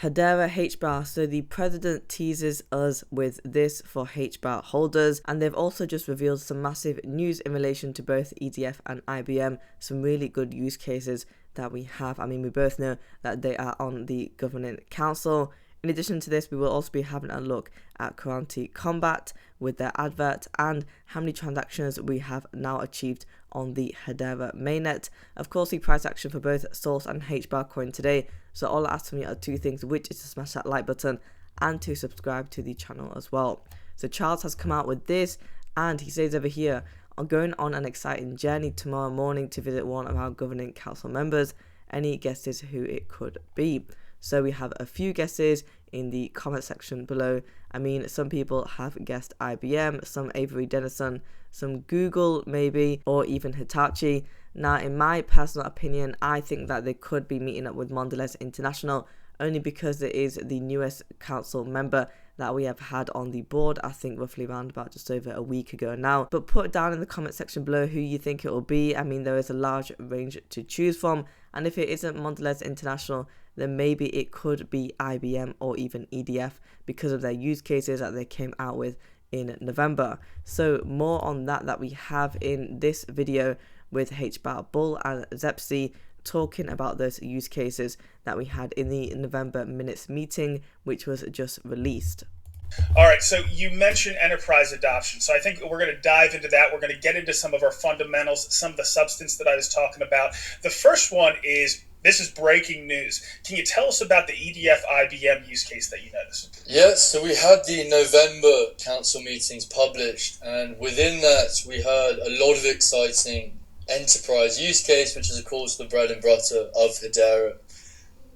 Hedera Hbar. So the president teases us with this for Hbar holders, and they've also just revealed some massive news in relation to both EDF and IBM, some really good use cases that we have. I mean, we both know that they are on the governing council. In addition to this, we will also be having a look at Kurante Combat with their advert and how many transactions we have now achieved on the Hedera mainnet. Of course, the price action for both Source and Hbar coin today. So all I ask from you are two things, which is to smash that like button and to subscribe to the channel as well. So Charles has come out with this, and he says over here, I'm going on an exciting journey tomorrow morning to visit one of our governing council members. Any guesses who it could be? So we have a few guesses in the comment section below. I mean, some people have guessed IBM, some Avery Dennison, some Google maybe, or even Hitachi. Now, in my personal opinion, I think that they could be meeting up with Mondelez International, only because it is the newest council member that we have had on the board, I think roughly around about just over a week ago now. But put down in the comment section below who you think it will be. I mean, there is a large range to choose from, and if it isn't Mondelez International, then maybe it could be IBM or even EDF because of their use cases that they came out with in November. So more on that we have in this video with Hbar Bull and Zepsi talking about those use cases that we had in the November minutes meeting, which was just released. All right, so you mentioned enterprise adoption. So I think we're going to dive into that. We're going to get into some of our fundamentals, some of the substance that I was talking about. The first one is, this is breaking news. Can you tell us about the EDF IBM use case that you noticed? Yeah, so we had the November council meetings published, and within that we heard a lot of exciting enterprise use case, which is of course the bread and butter of Hedera.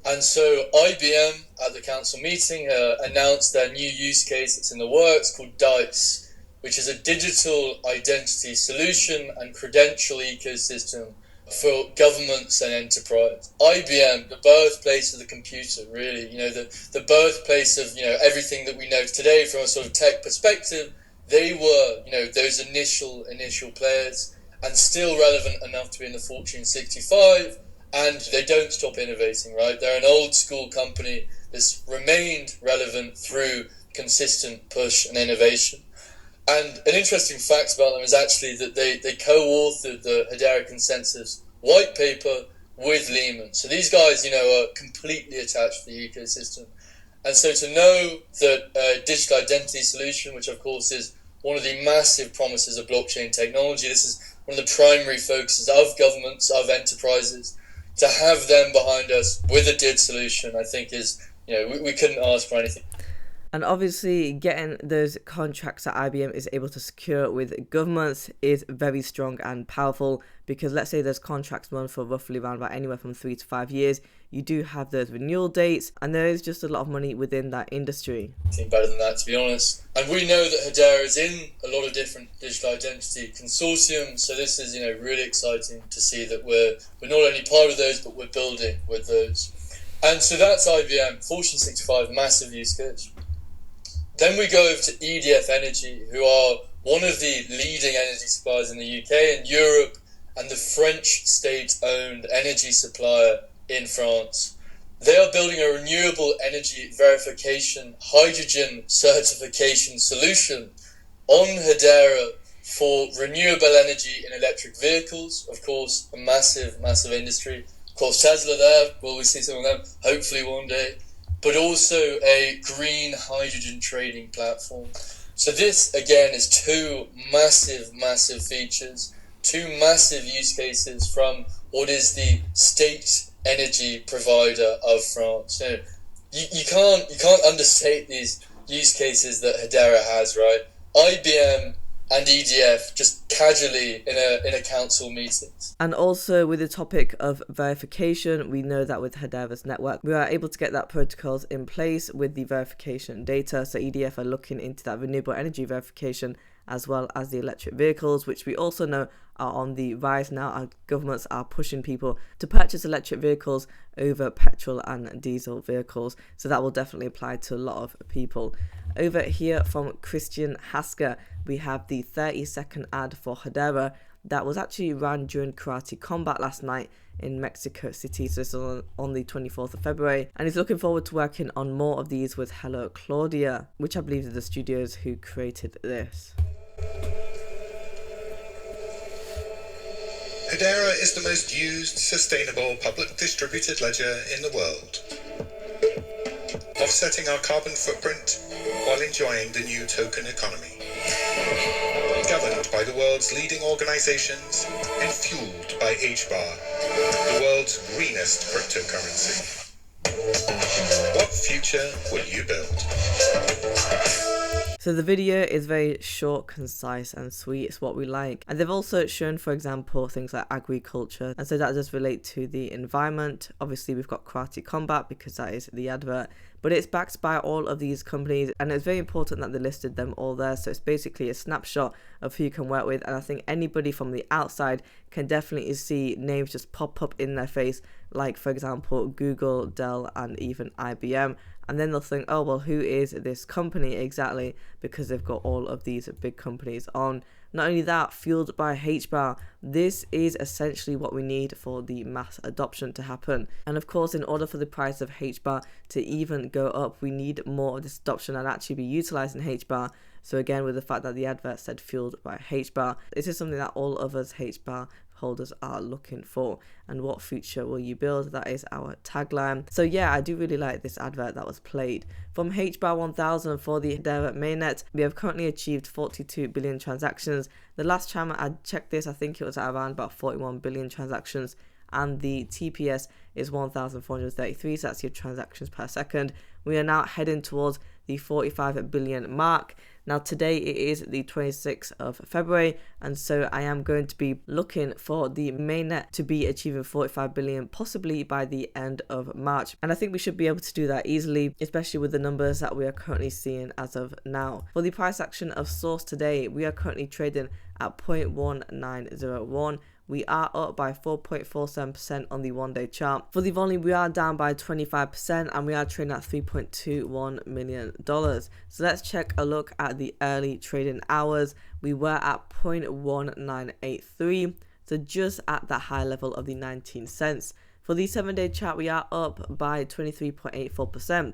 And so IBM at the council meeting announced their new use case that's in the works called DICE, which is a digital identity solution and credential ecosystem for governments and enterprise. IBM, the birthplace of the computer, really, the birthplace of, everything that we know today from a sort of tech perspective. They were, those initial players, and still relevant enough to be in the Fortune 65, and they don't stop innovating, right? They're an old school company that's remained relevant through consistent push and innovation. And an interesting fact about them is actually that they co-authored the Hedera Consensus white paper with Lehman. So these guys, are completely attached to the ecosystem. And so to know that digital identity solution, which of course is one of the massive promises of blockchain technology, this is one of the primary focuses of governments, of enterprises, to have them behind us with a DID solution, I think is, we couldn't ask for anything. And obviously getting those contracts that IBM is able to secure with governments is very strong and powerful, because let's say those contracts run for roughly around about anywhere from 3 to 5 years. You do have those renewal dates, and there is just a lot of money within that industry. I think better than that, to be honest. And we know that Hedera is in a lot of different digital identity consortiums, so this is, really exciting to see that we're not only part of those, but we're building with those. And so that's IBM, Fortune 65, massive use case. Then we go over to EDF Energy, who are one of the leading energy suppliers in the UK and Europe, and the French state-owned energy supplier in France. They are building a renewable energy verification, hydrogen certification solution on Hedera for renewable energy in electric vehicles. Of course, a massive, massive industry. Of course, Tesla there, will we see some of them? Hopefully one day. But also a green hydrogen trading platform. So this, again, is two massive, massive features, two massive use cases from what is the state energy provider of France. You can't understate these use cases that Hedera has, right? IBM and EDF just casually in a council meeting. And also with the topic of verification, we know that with Hedera's network, we are able to get that protocols in place with the verification data. So EDF are looking into that renewable energy verification as well as the electric vehicles, which we also know are on the rise now. Our governments are pushing people to purchase electric vehicles over petrol and diesel vehicles. So that will definitely apply to a lot of people. Over here from Christian Hasker, we have the 30-second ad for Hedera that was actually run during Kurante Combat last night. in Mexico City. So this is on the 24th of February. And he's looking forward to working on more of these with Hello Claudia, which I believe is the studios who created this. Hedera is the most used, sustainable, public distributed ledger in the world, offsetting our carbon footprint while enjoying the new token economy. Governed by the world's leading organizations and fueled by Hbar, the world's greenest cryptocurrency. What future will you build? So the video is very short, concise and sweet. It's what we like. And they've also shown, for example, things like agriculture, and so that does relate to the environment. Obviously we've got karate combat because that is the advert, but it's backed by all of these companies, and it's very important that they listed them all there. So it's basically a snapshot of who you can work with, and I think anybody from the outside can definitely see names just pop up in their face, like for example Google, Dell and even IBM. And then they'll think, oh well, who is this company exactly, because they've got all of these big companies on. Not only that, fueled by Hbar, this is essentially what we need for the mass adoption to happen. And of course, in order for the price of Hbar to even go up, we need more of this adoption and actually be utilizing Hbar. So again, with the fact that the advert said fueled by Hbar, this is something that all of us Hbar holders are looking for. And what future will you build? That is our tagline. So yeah, I do really like this advert that was played. From Hbar 1000 for the Hedera mainnet, we have currently achieved 42 billion transactions. The last time I checked this, I think it was at around about 41 billion transactions, and the TPS is 1433, so that's your transactions per second. We are now heading towards the 45 billion mark. Now today it is the 26th of February, and so I am going to be looking for the mainnet to be achieving 45 billion possibly by the end of March, and I think we should be able to do that easily, especially with the numbers that we are currently seeing as of now. For the price action of Source today, we are currently trading at 0.1901. We are up by 4.47% on the 1-day chart. For the volume, we are down by 25% and we are trading at $3.21 million. So let's check a look at the early trading hours. We were at 0.1983, so just at the high level of the 19 cents. For the 7-day chart, we are up by 23.84%.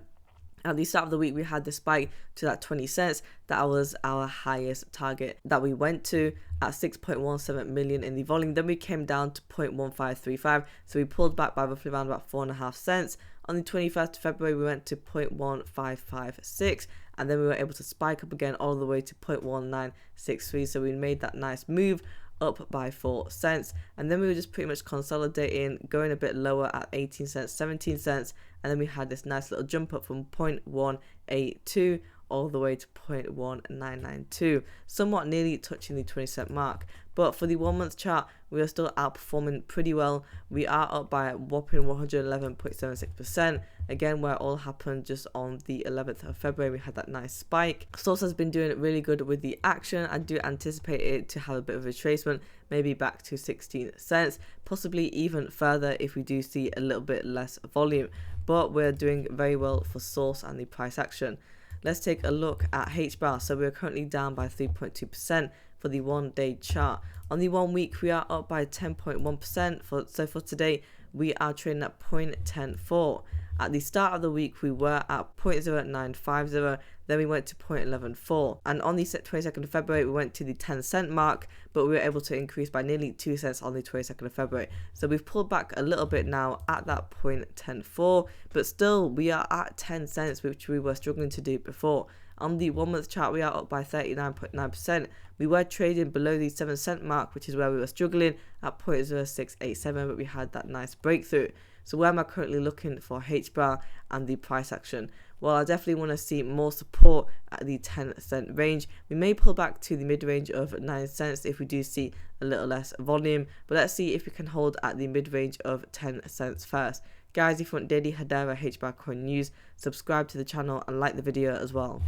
At the start of the week, we had the spike to that 20 cents. That was our highest target that we went to at 6.17 million in the volume. Then we came down to 0.1535. So we pulled back by roughly around about 4.5 cents. On the 21st of February, we went to 0.1556. And then we were able to spike up again all the way to 0.1963. So we made that nice move up by 4 cents, and then we were just pretty much consolidating, going a bit lower at 18 cents, 17 cents, and then we had this nice little jump up from 0.182 all the way to 0.1992, somewhat nearly touching the 20-cent mark. But for the 1 month chart, we are still outperforming pretty well. We are up by a whopping 111.76%. Again, where it all happened just on the 11th of February, we had that nice spike. Source has been doing really good with the action. I do anticipate it to have a bit of a retracement, maybe back to 16 cents, possibly even further if we do see a little bit less volume. But we're doing very well for Source and the price action. Let's take a look at Hbar. So we're currently down by 3.2% for the 1-day chart. On the 1 week, we are up by 10.1%. So for today, we are trading at 0.104. At the start of the week, we were at 0.0950, then we went to 0.114. And on the 22nd of February, we went to the 10-cent mark, but we were able to increase by nearly 2 cents on the 22nd of February. So we've pulled back a little bit now at that 0.104, but still we are at 10 cents, which we were struggling to do before. On the 1 month chart, we are up by 39.9%. We were trading below the 7-cent mark, which is where we were struggling at 0.0687, but we had that nice breakthrough. So where am I currently looking for Hbar and the price action? Well, I definitely want to see more support at the 10-cent range. We may pull back to the mid-range of 9 cents if we do see a little less volume, but let's see if we can hold at the mid-range of 10 cents first. Guys, if you want daily Hedera Hbar coin news, subscribe to the channel and like the video as well.